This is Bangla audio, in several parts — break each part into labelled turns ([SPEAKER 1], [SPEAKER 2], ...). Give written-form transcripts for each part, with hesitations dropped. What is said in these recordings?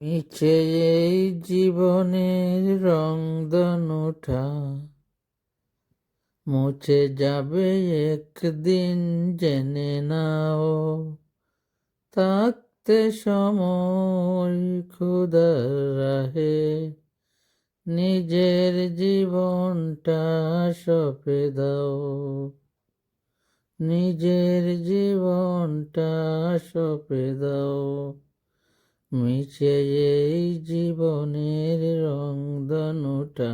[SPEAKER 1] মিছে এই জীবনের রংধনুটা মুছে যাবে একদিন, জেনে নাও। থাকতে সময় ক্ষুধার রাহে নিজের জীবনটা সঁপে দাও। নিজের জীবনটা সঁপে দাও। মিছে এই জীবনের রংধনুটা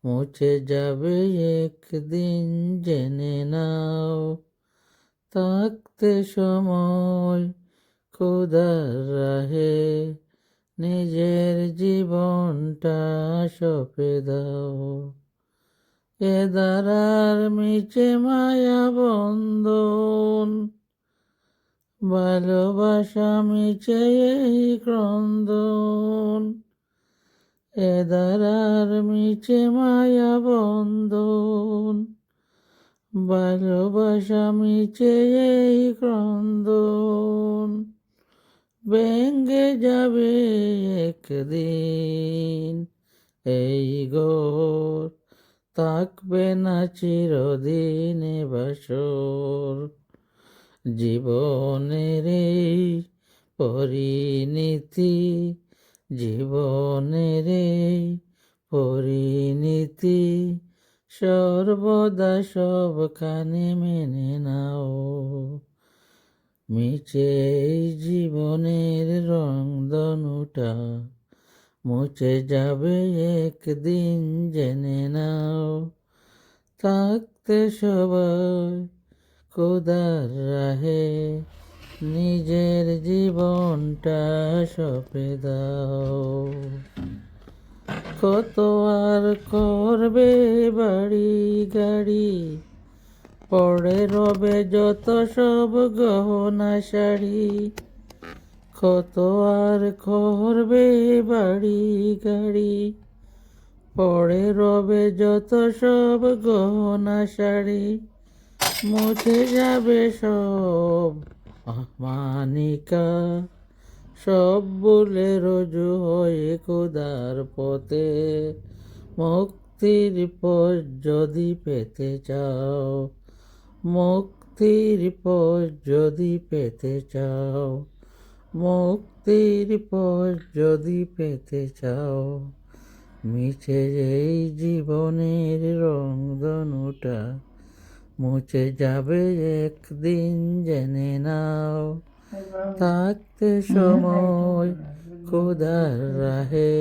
[SPEAKER 1] মুছে যাবে একদিন, জেনে নাও। থাকতে সময় ক্ষুধার রাহে নিজের জীবনটা সঁপে দাও। এ দ্বারার মিছে মায়া বন্ধন, ভালোবাসা মিছে এই ক্রন্দন। এ দ্বারার মিছে মায়া বন্ধন, ভালোবাসা মিছে এই ক্রন্দন। ভেঙে যাবে একদিন এই ঘর, থাকবে না চিরদিন এ বাসর। জীবনের এই পরিণীতি, জীবনের এই পরিণীতি সর্বদা সবখানে মেনে নাও। মিছে এই জীবনের রংধনুটা মুছে যাবে একদিন, জেনে নাও। থাকতে সবাই ক্ষুধার রাহে নিজের জীবনটা সঁপে দাও। কত আর করবে বাড়ি গাড়ি, পড়ে রবে যত সব গহনা শাড়ি। কত আর করবে বাড়ি গাড়ি, পড়ে রবে যত সব গহনা শাড়ি। মুছে যাবে সব মানিকা, সব বলে রজু হয়ে খোদার পথে। মুক্তির পথ যদি পেতে চাও, মুক্তির পথ যদি পেতে চাও, মুক্তির পথ যদি পেতে চাও। মিছে এই জীবনের রংধনুটা মুছে যাবে একদিন, জেনে নাও। থাকতে সময় ক্ষুধার রাহে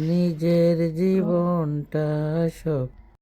[SPEAKER 1] নিজের জীবনটা সব